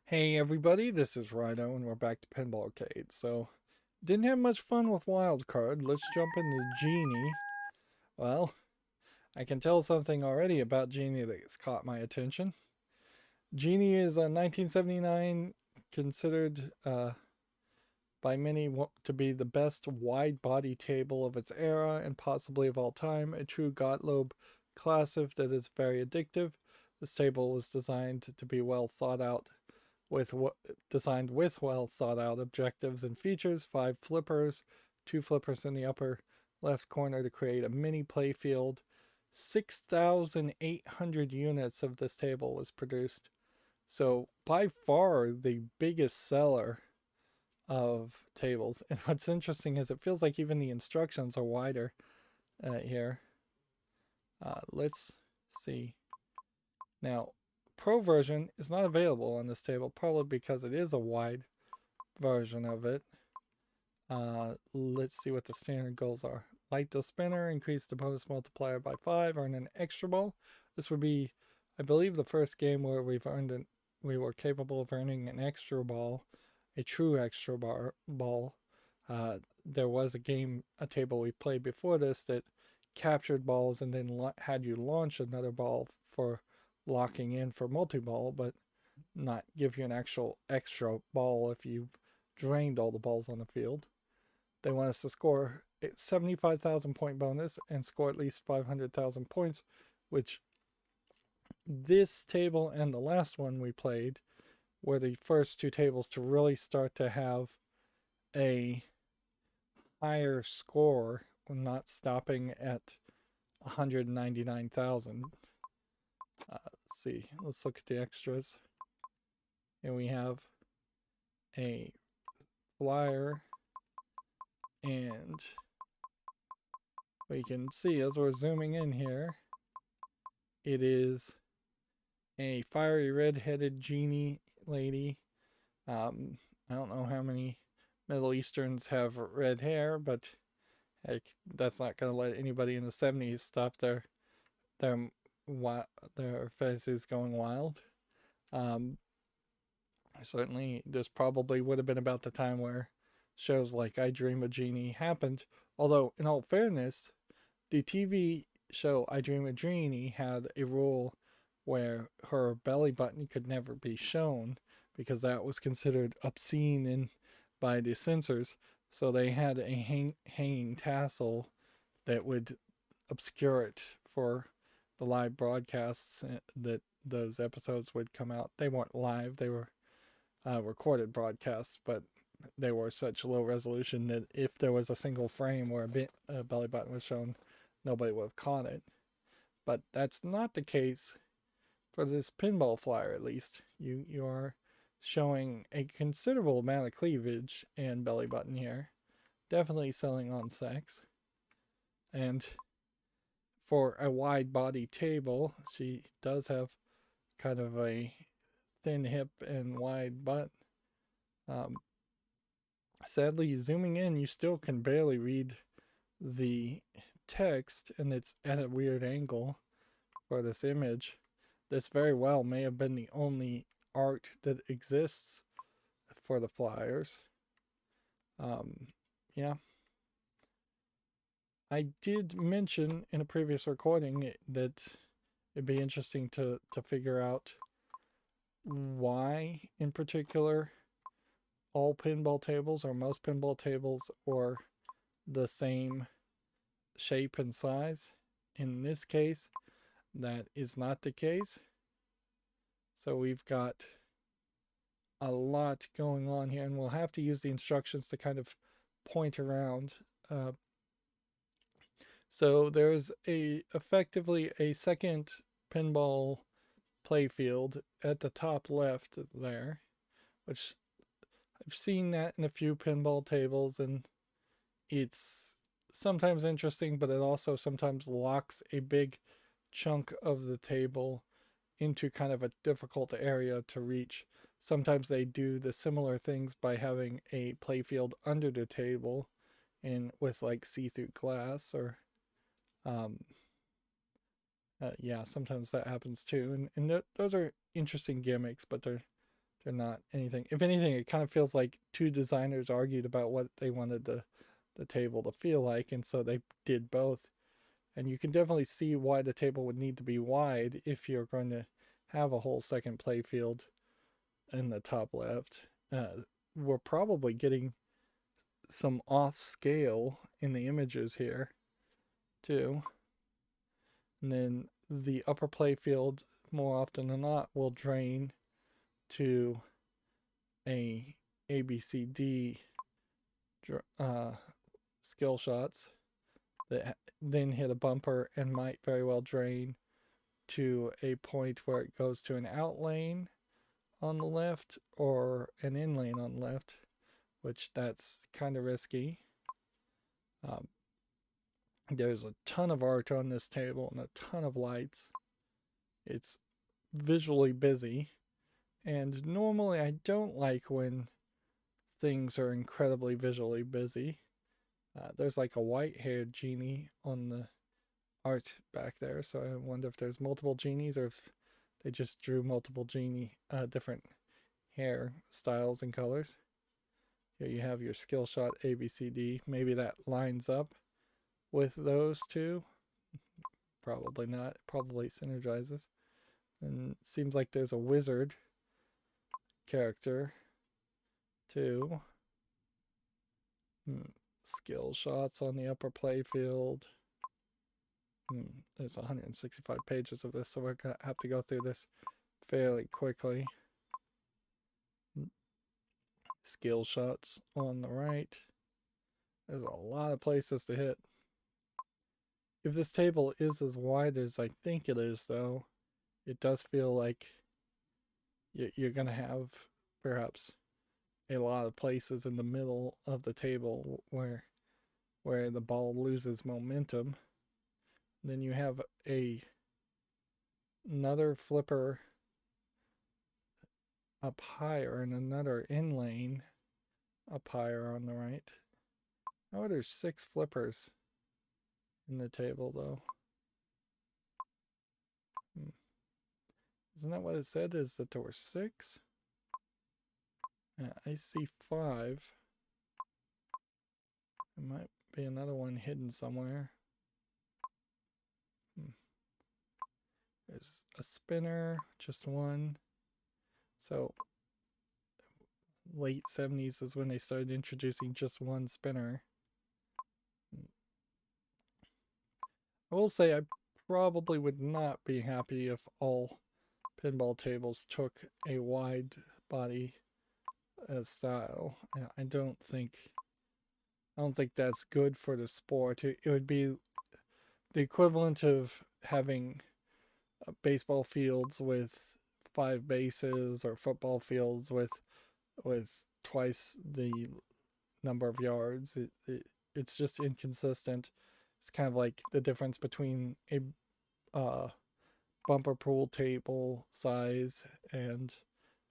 Hey everybody, this is Rydo and we're back to Pinball Arcade. So, didn't have much fun with Wildcard. Let's jump into Genie. Well, I can tell something already about Genie that's caught my attention. Genie is a 1979 considered by many to be the best wide body table of its era and possibly of all time, a true Gottlieb classic that is very addictive. This table was designed to be well thought out with designed with well thought out objectives and features, 5 flippers, 2 flippers in the upper left corner to create a mini playfield. 6,800 units of this table was produced. So by far the biggest seller of tables. And what's interesting is it feels like even the instructions are wider here. Let's see. Now, Pro version is not available on this table, probably because it is a wide version of it. Let's see what the standard goals are. Light the spinner, increase the bonus multiplier by 5, earn an extra ball. This would be, I believe, the first game where we were capable of earning an extra ball, a true extra ball. There was a table we played before this that captured balls and then had you launch another ball for locking in for multi-ball, but not give you an actual extra ball if you've drained all the balls on the field. They want us to score 75,000 point bonus and score at least 500,000 points, which this table and the last one we played were the first two tables to really start to have a higher score, not stopping at 199,000. Let's see. Let's look at the extras. And we have a flyer, and we can see as we're zooming in here, it is a fiery red-headed genie lady. I don't know how many Middle Easterns have red hair, but heck, that's not going to let anybody in the 70s stop their faces going wild. Certainly, this probably would have been about the time where shows like I Dream of Jeannie happened. Although, in all fairness, the TV show I Dream of Jeannie had a rule where her belly button could never be shown because that was considered obscene by the censors. So they had a hanging tassel that would obscure it for the live broadcasts that those episodes would come out. They weren't live, they were recorded broadcasts, but they were such low resolution that if there was a single frame where a belly button was shown, nobody would have caught it. But that's not the case for this pinball flyer, at least. You are showing a considerable amount of cleavage and belly button here. Definitely selling on sex. And for a wide body table, she does have kind of a thin hip and wide butt. Sadly, zooming in, you still can barely read the text, and it's at a weird angle for this image. This very well may have been the only art that exists for the flyers. Yeah. I did mention in a previous recording that it'd be interesting to figure out why, in particular, all pinball tables or most pinball tables are the same shape and size. In this case, that is not the case. So we've got a lot going on here, and we'll have to use the instructions to kind of point around. So there's effectively a second pinball playfield at the top left there, which I've seen that in a few pinball tables, and it's sometimes interesting, but it also sometimes locks a big chunk of the table into kind of a difficult area to reach. Sometimes they do the similar things by having a playfield under the table and with like see-through glass or yeah, sometimes that happens too. And those are interesting gimmicks, but they're They're not anything. If anything, it kind of feels like two designers argued about what they wanted the table to feel like, and so they did both. And you can definitely see why the table would need to be wide if you're going to have a whole second play field in the top left. We're probably getting some off scale in the images here too. And then the upper play field, more often than not, will drain to a ABCD skill shots that then hit a bumper and might very well drain to a point where it goes to an out lane on the left or an in lane on the left, which that's kind of risky. There's a ton of art on this table and a ton of lights. It's visually busy, and normally I don't like when things are incredibly visually busy. There's like a white-haired genie on the art back there, so I wonder if there's multiple genies or if they just drew multiple different hair styles and colors. Here you have your skill shot ABCD. Maybe that lines up with those two. Probably not. It probably synergizes. And it seems like there's a wizard character too. Skill shots on the upper play field. There's 165 pages of this, so we're going to have to go through this fairly quickly. Skill shots on the right. There's a lot of places to hit. If this table is as wide as I think it is, though, it does feel like you're going to have perhaps a lot of places in the middle of the table where the ball loses momentum. Then you have another flipper up higher and another in lane up higher on the right. Oh, there's 6 flippers in the table, though. Isn't that what it said? Is that there were 6? I see 5. There might be another one hidden somewhere. There's a spinner, just one. So late 70s is when they started introducing just one spinner. I will say I probably would not be happy if all pinball tables took a wide body style. I don't think that's good for the sport. It would be the equivalent of having baseball fields with 5 bases or football fields with twice the number of yards. It's just inconsistent. It's kind of like the difference between a bumper pool table size and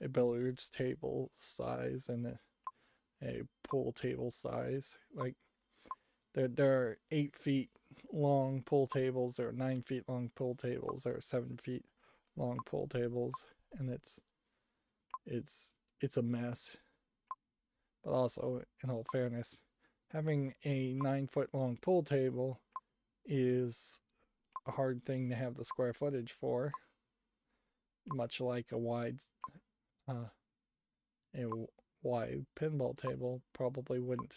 a billiards table size and a pool table size. Like there are 8 feet long pool tables, there are 9 feet long pool tables, there are 7 feet long pool tables, and it's a mess. But also, in all fairness, having a 9-foot long pool table is a hard thing to have the square footage for, much like a wide pinball table probably wouldn't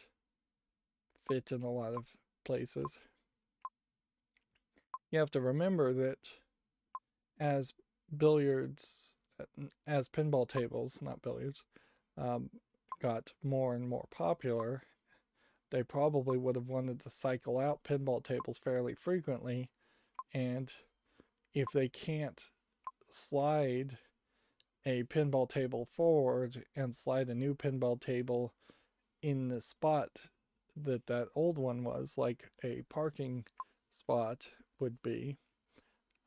fit in a lot of places. You have to remember that as pinball tables, not billiards, got more and more popular, they probably would have wanted to cycle out pinball tables fairly frequently, and if they can't slide a pinball table forward and slide a new pinball table in the spot that old one was, like a parking spot would be,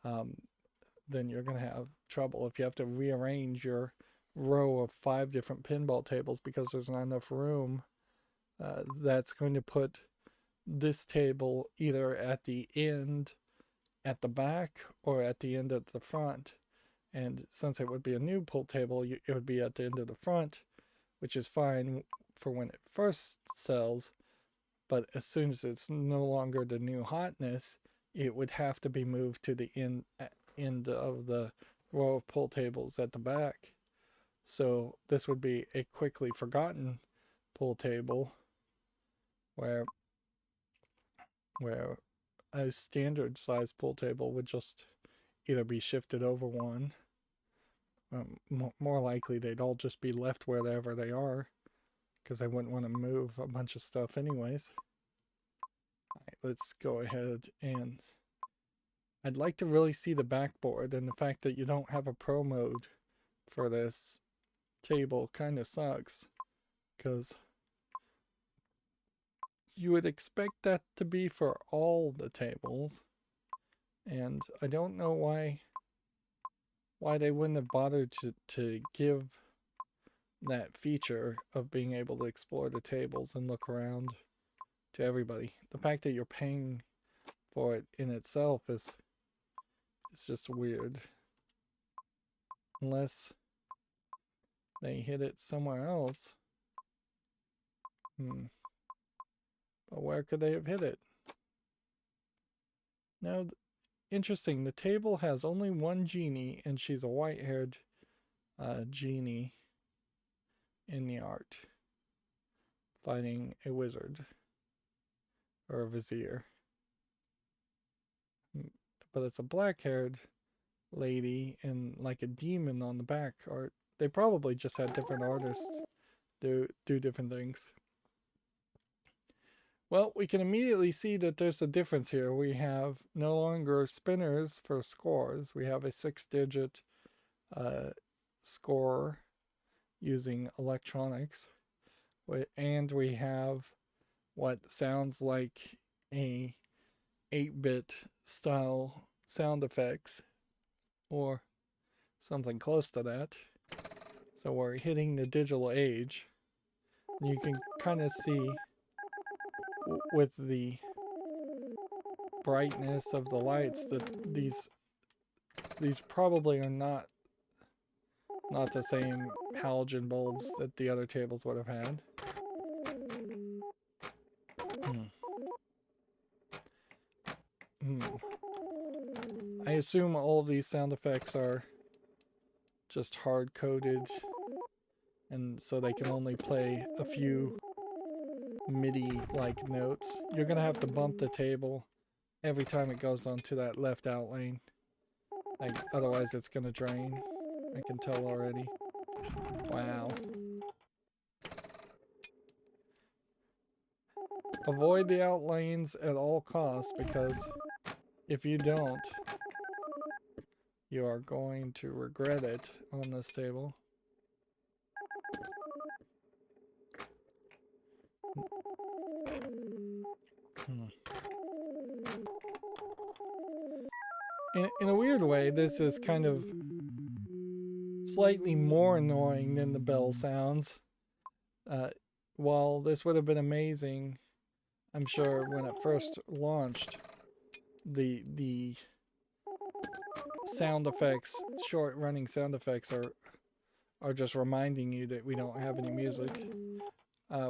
then you're going to have trouble. If you have to rearrange your row of 5 different pinball tables because there's not enough room, that's going to put this table either at the end at the back or at the end at the front, And since it would be a new pool table, it would be at the end of the front, which is fine for when it first sells. But as soon as it's no longer the new hotness, it would have to be moved to the end of the row of pool tables at the back. So this would be a quickly forgotten pool table where a standard size pool table would just either be shifted over one. More likely they'd all just be left wherever they are, because I wouldn't want to move a bunch of stuff anyways. Alright, let's go ahead, and I'd like to really see the backboard, and the fact that you don't have a pro mode for this table kind of sucks, because you would expect that to be for all the tables, and I don't know why they wouldn't have bothered to give that feature of being able to explore the tables and look around to everybody. The fact that you're paying for it in itself is just weird. Unless they hid it somewhere else. But where could they have hid it? Now, interesting, the table has only one genie, and she's a white-haired genie in the art, fighting a wizard or a vizier. But it's a black-haired lady and like a demon on the back art. They probably just had different artists do different things. Well, we can immediately see that there's a difference here. We have no longer spinners for scores. We have a 6-digit score using electronics. And we have what sounds like a 8-bit style sound effects, or something close to that. So we're hitting the digital age. And you can kind of see with the brightness of the lights that these probably are not the same halogen bulbs that the other tables would have had. I assume all of these sound effects are just hard-coded, and so they can only play a few MIDI-like notes. You're gonna have to bump the table every time it goes onto that left out lane. Like, otherwise it's gonna drain. I can tell already. Wow. Avoid the out lanes at all costs, because if you don't, you are going to regret it on this table. In a weird way, this is kind of slightly more annoying than the bell sounds. While this would have been amazing, I'm sure when it first launched, the sound effects, short running sound effects, are just reminding you that we don't have any music.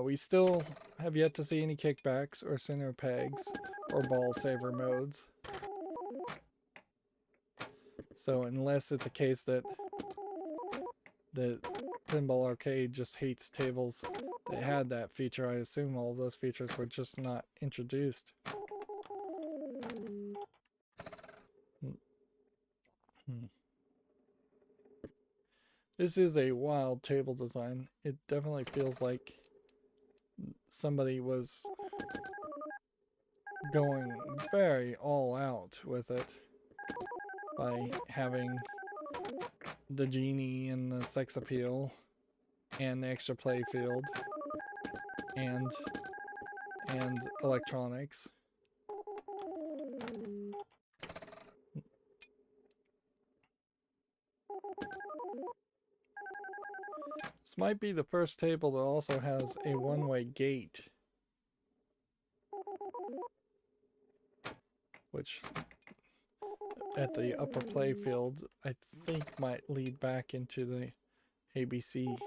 We still have yet to see any kickbacks or center pegs or ball saver modes. So unless it's a case that Pinball Arcade just hates tables that had that feature, I assume all those features were just not introduced. This is a wild table design. It definitely feels like somebody was going very all out with it by having the genie and the sex appeal and the extra play field and electronics. This might be the first table that also has a one-way gate, which at the upper play field, I think might lead back into the ABC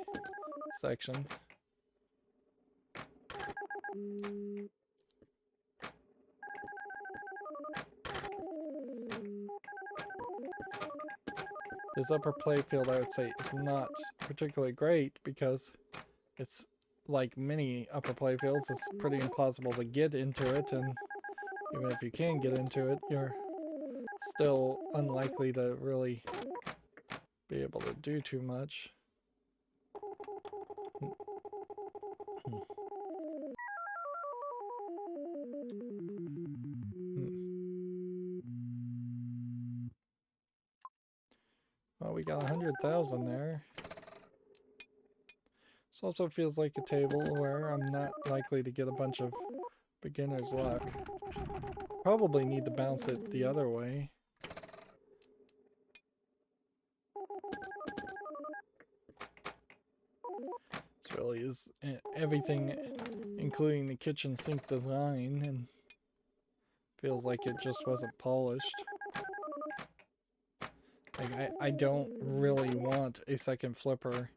section. This upper play field, I would say, is not particularly great because it's like many upper play fields, it's pretty impossible to get into it, and even if you can get into it, you're still unlikely to really be able to do too much. Well, we got 100,000 there. This also feels like a table where I'm not likely to get a bunch of beginner's luck. Probably need to bounce it the other way. This really is everything, including the kitchen sink design, and feels like it just wasn't polished. Like, I don't really want a second flipper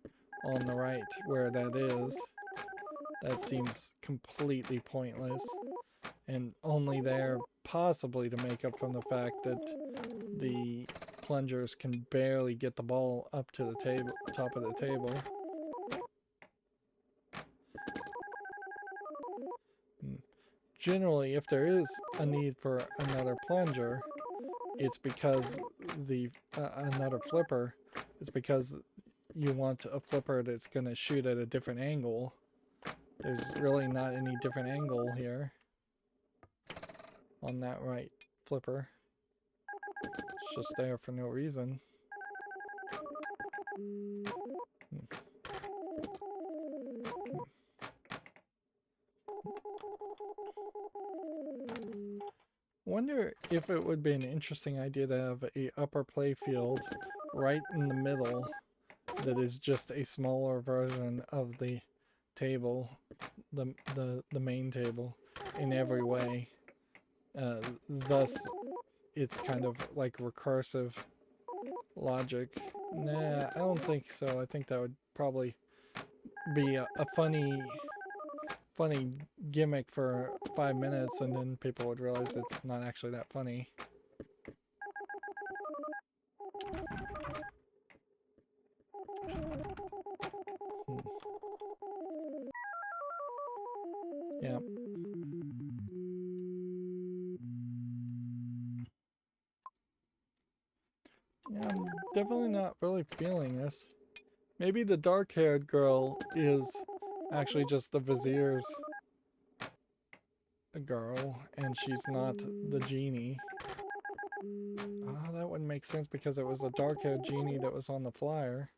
on the right where that is. That seems completely pointless, and only there possibly to make up from the fact that the plungers can barely get the ball up to the table, top of the table. Generally, if there is a need for another plunger, it's because the another flipper, it's because you want a flipper that's going to shoot at a different angle. There's really not any different angle here on that right flipper. It's just there for no reason. Wonder if it would be an interesting idea to have a upper play field right in the middle that is just a smaller version of the table, the main table, in every way. Thus, it's kind of like recursive logic. Nah, I don't think so. I think that would probably be a funny gimmick for 5 minutes, and then people would realize it's not actually that funny. Yeah. Yeah, I'm definitely not really feeling this. Maybe the dark-haired girl is actually just the vizier's girl, and she's not the genie. Oh, that wouldn't make sense because it was a dark-haired genie that was on the flyer.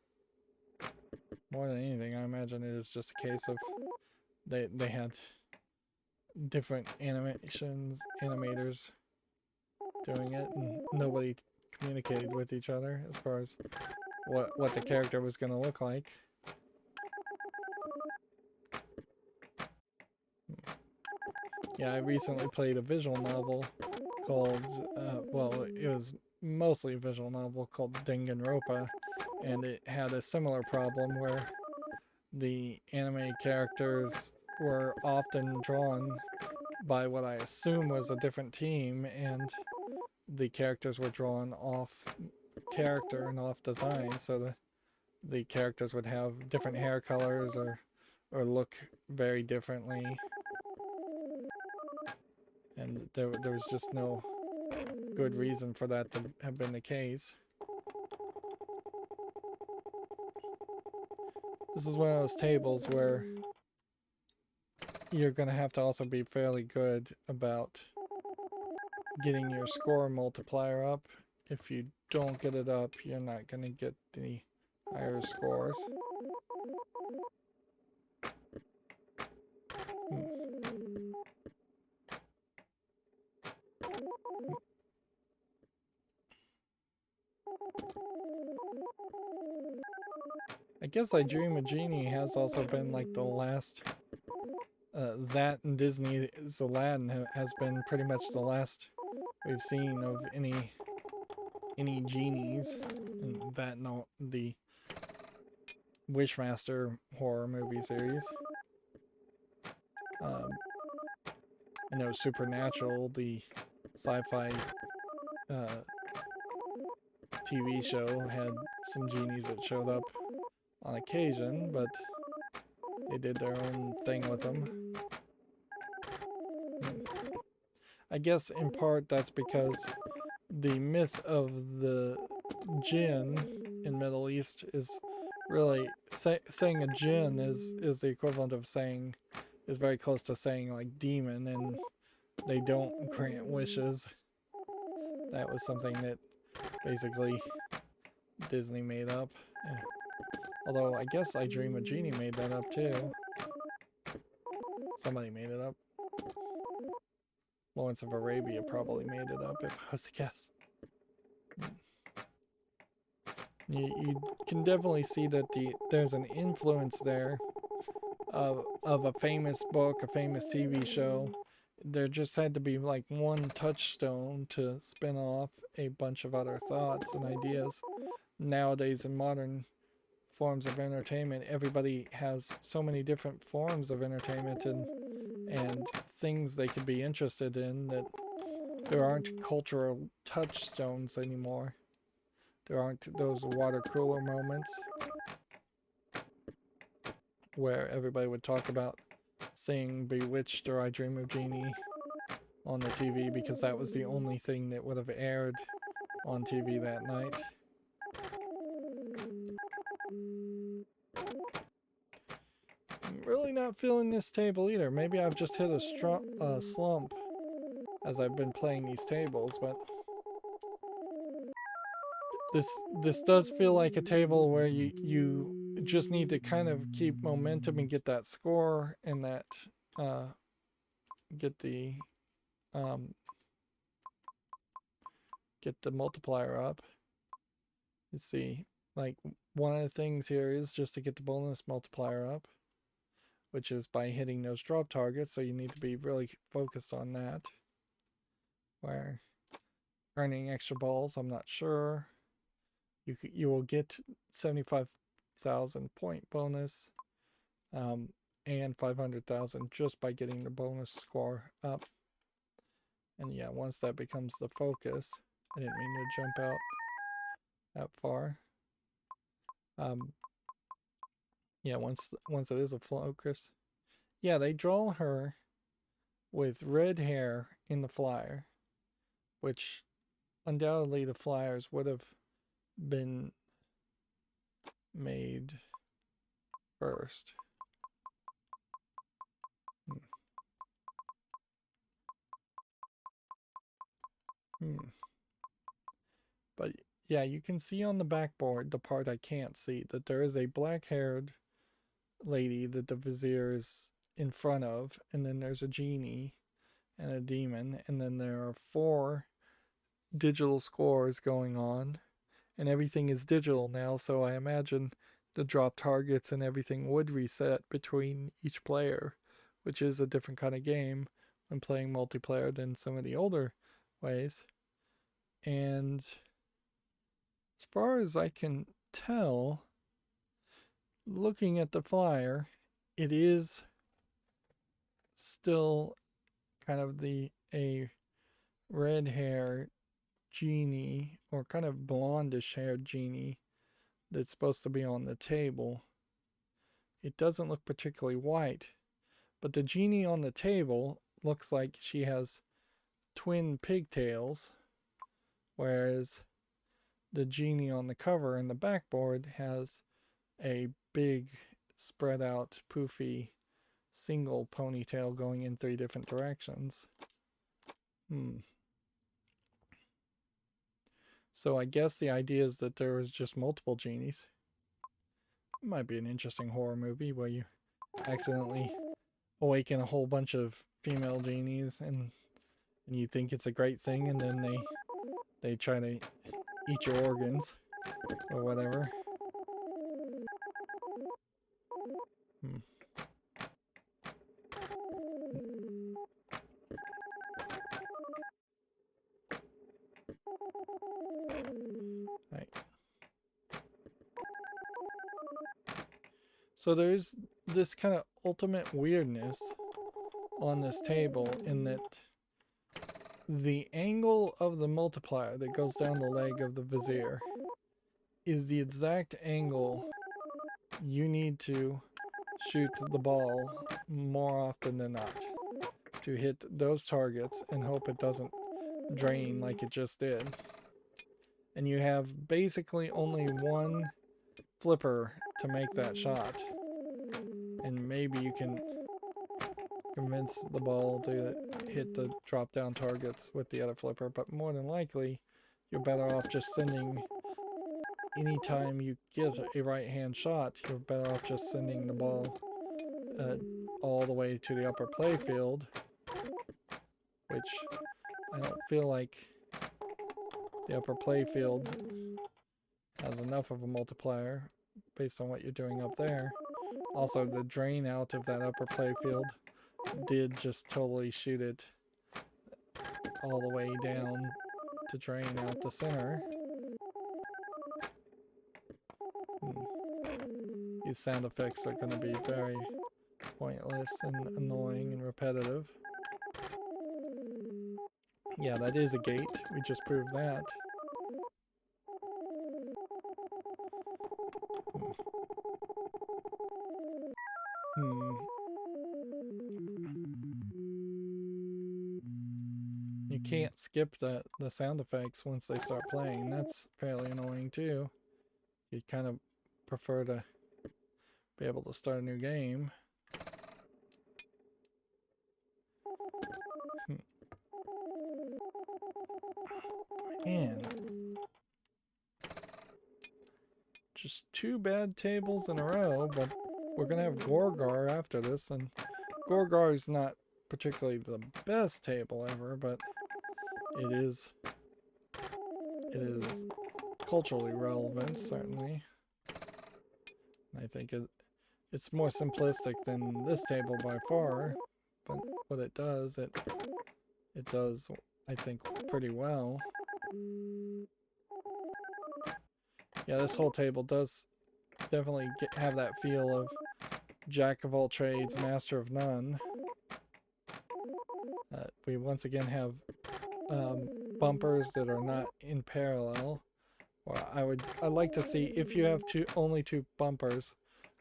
More than anything, I imagine it is just a case of they had different animators doing it, and nobody communicated with each other as far as what the character was going to look like. Yeah, I recently played a visual novel called, well, it was mostly a visual novel called Danganronpa, and it had a similar problem where the anime characters were often drawn by what I assume was a different team, and the characters were drawn off character and off design, so the characters would have different hair colors or look very differently, and there was just no good reason for that to have been the case. This is one of those tables where you're going to have to also be fairly good about getting your score multiplier up. If you don't get it up, you're not going to get the higher scores. I guess I Dream a Genie has also been like the last, that and Disney's Aladdin has been pretty much the last we've seen of any any genies in that, no, the Wishmaster horror movie series. I know Supernatural, the sci-fi TV show, had some genies that showed up on occasion, but they did their own thing with them. I guess in part that's because the myth of the jinn in Middle East is really saying a jinn is the equivalent of saying, is very close to saying like demon, and they don't grant wishes. That was something that basically Disney made up. Although I guess I Dream a Genie made that up too. Somebody made it up. Lawrence of Arabia probably made it up if I was to guess. You can definitely see that there's an influence there of a famous book, a famous TV show. There just had to be like one touchstone to spin off a bunch of other thoughts and ideas. Nowadays in modern forms of entertainment, everybody has so many different forms of entertainment and things they could be interested in that there aren't cultural touchstones anymore. There aren't those water cooler moments where everybody would talk about seeing Bewitched or I Dream of Jeannie on the TV because that was the only thing that would have aired on TV that night. I'm really not feeling this table either. Maybe I've just hit a slump as I've been playing these tables, but this does feel like a table where you just need to kind of keep momentum and get that score and that get the multiplier up. You see, like one of the things here is just to get the bonus multiplier up, which is by hitting those drop targets, so you need to be really focused on that. Where earning extra balls, I'm not sure. You will get 75,000 point bonus and 500,000 just by getting the bonus score up. And yeah, once that becomes the focus, I didn't mean to jump out that far. Yeah, once it is a focus, yeah, they draw her with red hair in the flyer, which undoubtedly the flyers would have been made first. But yeah, you can see on the backboard, the part I can't see, that there is a black-haired lady that the vizier is in front of, and then there's a genie and a demon, and then there are 4 digital scores going on, and everything is digital now, so I imagine the drop targets and everything would reset between each player, which is a different kind of game when playing multiplayer than some of the older ways. And as far as I can tell, looking at the flyer, it is still kind of a red hair genie, or kind of blondish haired genie that's supposed to be on the table. It doesn't look particularly white, but the genie on the table looks like she has twin pigtails, whereas the genie on the cover and the backboard has a big spread out poofy single ponytail going in 3 different directions. So I guess the idea is that there was just multiple genies. It might be an interesting horror movie where you accidentally awaken a whole bunch of female genies and you think it's a great thing, and then they try to eat your organs or whatever. So there's this kind of ultimate weirdness on this table in that the angle of the multiplier that goes down the leg of the vizier is the exact angle you need to shoot the ball more often than not to hit those targets and hope it doesn't drain like it just did. And you have basically only one flipper to make that shot. And maybe you can convince the ball to hit the drop down targets with the other flipper, but more than likely you're better off just sending, anytime you get a right hand shot, you're better off just sending the ball all the way to the upper play field, which I don't feel like the upper play field has enough of a multiplier based on what you're doing up there. Also, the drain out of that upper play field did just totally shoot it all the way down to drain out the center. These sound effects are going to be very pointless and annoying and repetitive. Yeah, that is a gate. We just proved that. You can't skip the sound effects once they start playing. That's fairly annoying too. You'd kind of prefer to be able to start a new game. Man. Just 2 bad tables in a row, but we're gonna have Gorgar after this, and Gorgar is not particularly the best table ever, but it is culturally relevant, certainly. I think it's more simplistic than this table by far, but what it does, it does, I think, pretty well. Yeah, this whole table does definitely have that feel of jack of all trades, master of none. We once again have bumpers that are not in parallel. Well, I'd like to see, if you have only 2 bumpers,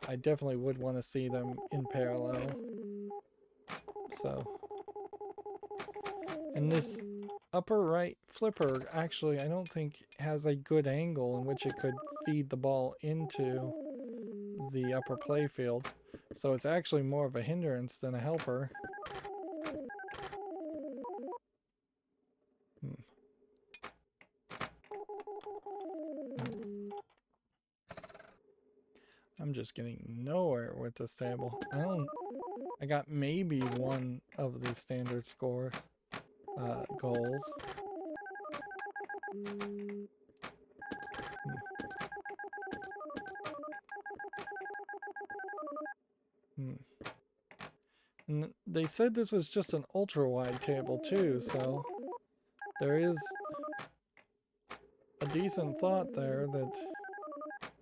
I definitely would want to see them in parallel. So, and this upper right flipper actually, I don't think has a good angle in which it could feed the ball into the upper play field. So it's actually more of a hindrance than a helper. I'm just getting nowhere with this table. I got maybe one of the standard score goals. And they said this was just an ultra wide table too, so there is a decent thought there that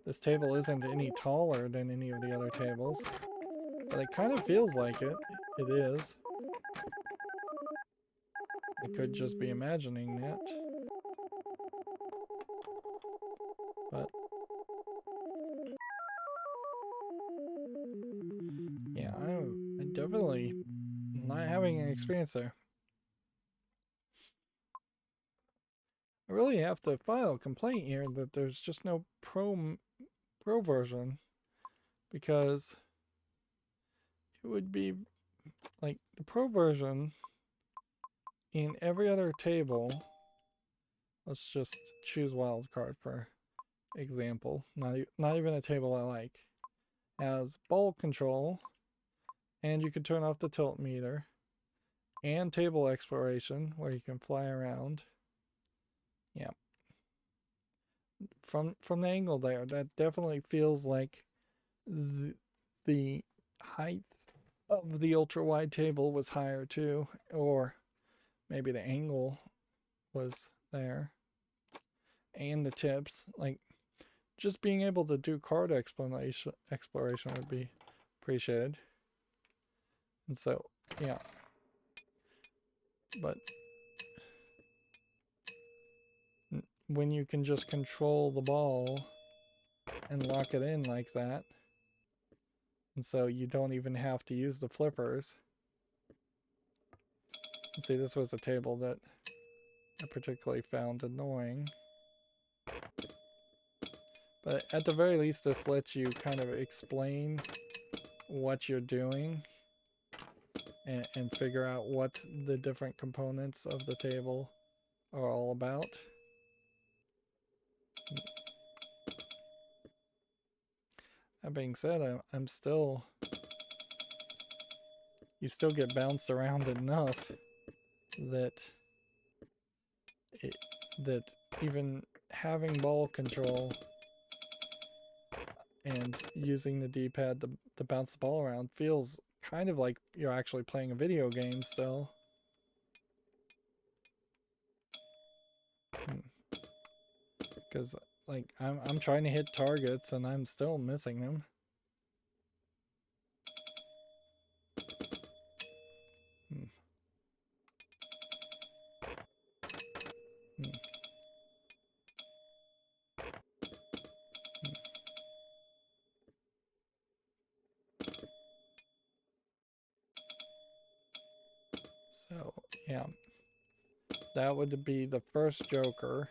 this table isn't any taller than any of the other tables, but it kind of feels like it. It is. I could just be imagining that. But yeah, I definitely not having an experience there. I really have to file a complaint here that there's just no pro version, because it would be like the pro version in every other table. Let's just choose wildcard for example. Not even a table I like. Has ball control, and you can turn off the tilt meter, and table exploration where you can fly around. Yeah. From the angle there, that definitely feels like the height of the ultra wide table was higher too, or maybe the angle was there, and the tips. Like, just being able to do card exploration would be appreciated. And so, yeah. But when you can just control the ball and lock it in like that, and so you don't even have to use the flippers. See, this was a table that I particularly found annoying. But at the very least, this lets you kind of explain what you're doing and figure out what the different components of the table are all about. That being said, I'm still... You still get bounced around enough that that even having ball control and using the D-pad to bounce the ball around feels kind of like you're actually playing a video game still. Because like I'm trying to hit targets and I'm still missing them. So yeah, that would be the first joker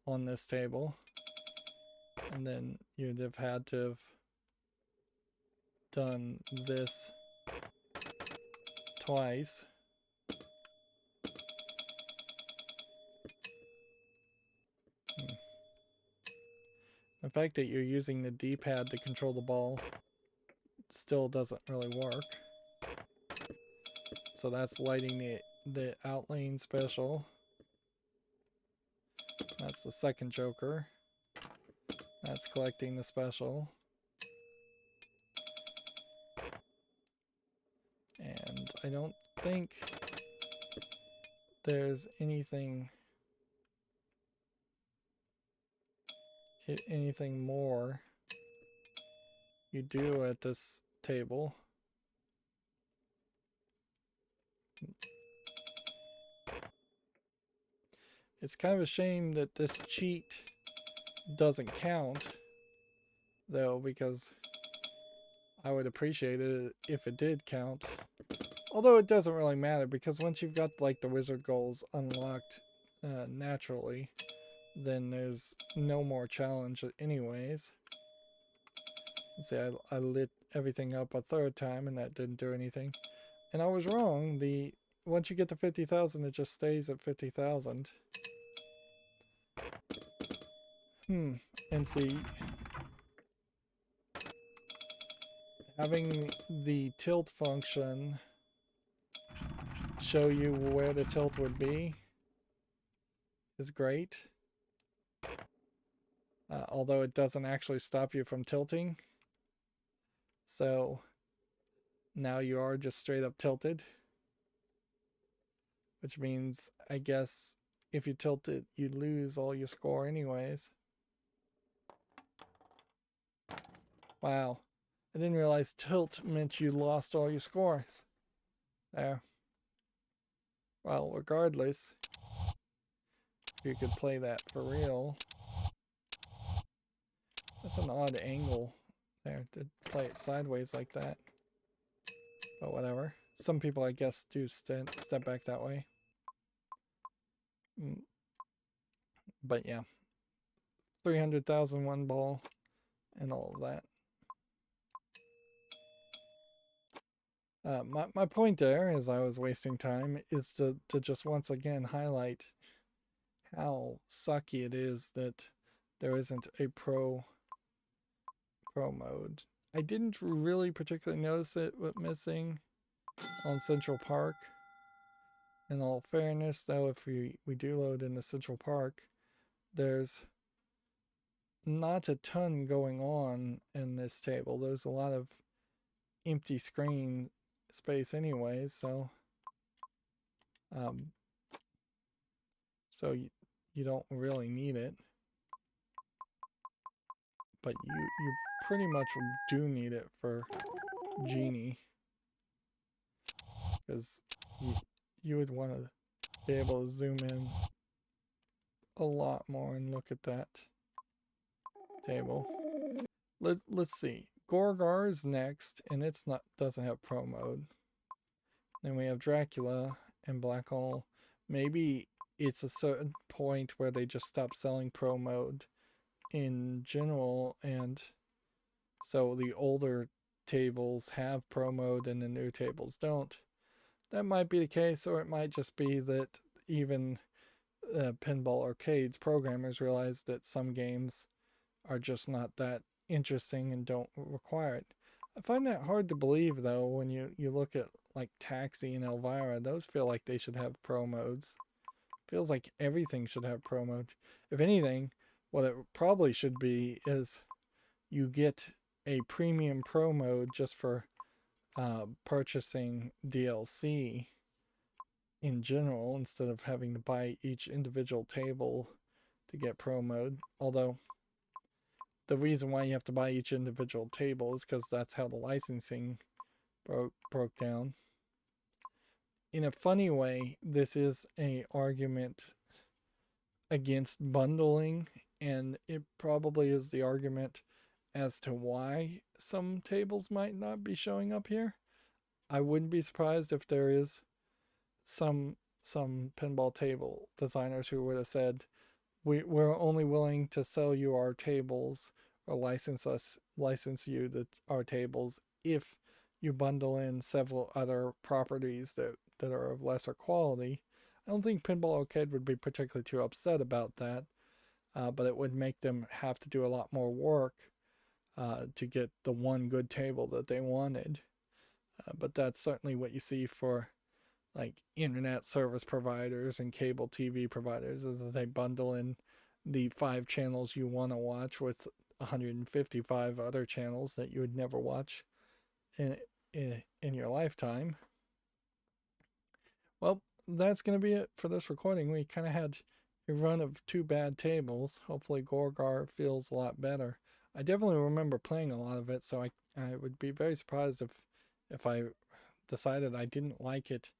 on this table, and then you'd have had to have done this twice. The fact that you're using the D-pad to control the ball still doesn't really work. So that's lighting the outlane special. That's the second joker. That's collecting the special. And I don't think there's anything more you do at this table. It's kind of a shame that this cheat doesn't count, though, because I would appreciate it if it did count. Although it doesn't really matter, because once you've got like the wizard goals unlocked naturally, then there's no more challenge anyways. Let's see, I lit everything up a third time and that didn't do anything. And I was wrong. Once you get to 50,000, it just stays at 50,000. And see, having the tilt function show you where the tilt would be is great. Although it doesn't actually stop you from tilting. So now you are just straight up tilted. Which means, I guess, if you tilt it, you lose all your score anyways. Wow. I didn't realize tilt meant you lost all your scores. There. Well, regardless, if you could play that for real. That's an odd angle there to play it sideways like that. But whatever. Some people, I guess, do step back that way. But yeah. 300,001 ball and all of that. My point there, as I was wasting time, is to just once again highlight how sucky it is that there isn't a pro mode. I didn't really particularly notice it missing on Central Park. In all fairness, though, if we do load into Central Park, there's not a ton going on in this table. There's a lot of empty screen space anyways, so you, you don't really need it. but you pretty much do need it for Genie, because you would want to be able to zoom in a lot more and look at that table. Let's see. Gorgar is next, and it's not doesn't have pro mode. Then we have Dracula and Black Hole. Maybe it's a certain point where they just stop selling pro mode in general, and so the older tables have pro mode and the new tables don't. That might be the case, or it might just be that even Pinball Arcade's programmers realize that some games are just not that interesting and don't require it. I find that hard to believe, though, when you look at like Taxi and Elvira. Those feel like they should have pro modes. Feels like everything should have pro mode. If anything, what it probably should be is you get a premium pro mode just for purchasing DLC in general, instead of having to buy each individual table to get pro mode. Although the reason why you have to buy each individual table is because that's how the licensing broke down. In a funny way, this is an argument against bundling, and it probably is the argument as to why some tables might not be showing up here. I wouldn't be surprised if there is some pinball table designers who would have said, we're only willing to sell you our tables or license you our tables if you bundle in several other properties that are of lesser quality. I don't think Pinball Arcade would be particularly too upset about that, but it would make them have to do a lot more work to get the one good table that they wanted. But that's certainly what you see for like internet service providers and cable TV providers, is that they bundle in the 5 channels you want to watch with 155 other channels that you would never watch in your lifetime. Well, that's going to be it for this recording. We kind of had a run of 2 bad tables. Hopefully Gorgar feels a lot better. I definitely remember playing a lot of it, so I would be very surprised if I decided I didn't like it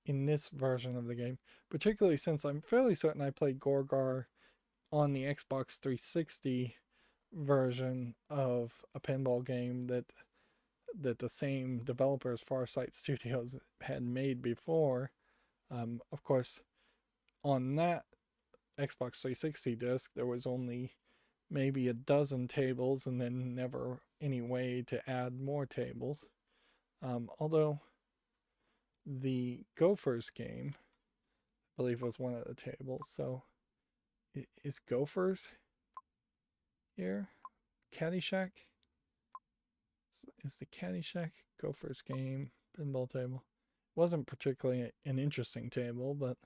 in this version of the game, particularly since I'm fairly certain I played Gorgar on the Xbox 360 version of a pinball game that the same developers, FarSight Studios, had made before. Of course, on that Xbox 360 disc, there was only maybe a dozen tables and then never any way to add more tables. Although the Gophers game, I believe, was one of the tables. So is Gophers here? Caddyshack? Is the Caddyshack Gophers game pinball table? Wasn't particularly an interesting table, but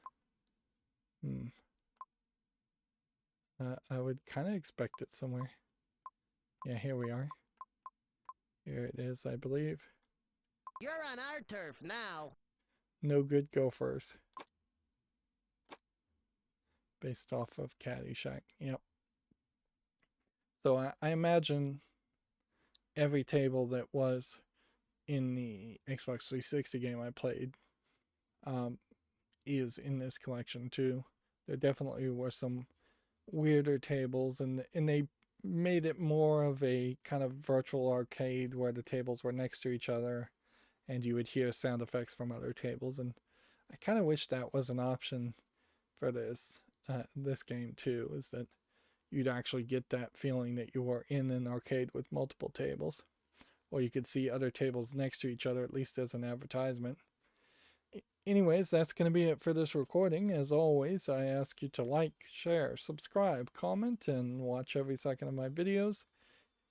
I would kind of expect it somewhere. Yeah, here we are. Here it is, I believe. You're on our turf now. No Good Gophers. Based off of Caddyshack. Yep. So I imagine every table that was in the Xbox 360 game I played is in this collection too. There definitely were some weirder tables, and they made it more of a kind of virtual arcade where the tables were next to each other and you would hear sound effects from other tables, and I kind of wish that was an option for this game too, is that you'd actually get that feeling that you were in an arcade with multiple tables, or you could see other tables next to each other, at least as an advertisement. Anyways, that's going to be it for this recording. As always, I ask you to like, share, subscribe, comment, and watch every second of my videos.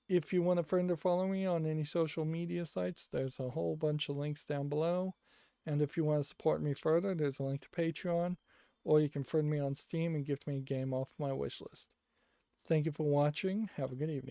If you want a friend or follow me on any social media sites, there's a whole bunch of links down below. And if you want to support me further, there's a link to Patreon, or you can friend me on Steam and gift me a game off my wish list. Thank you for watching. Have a good evening.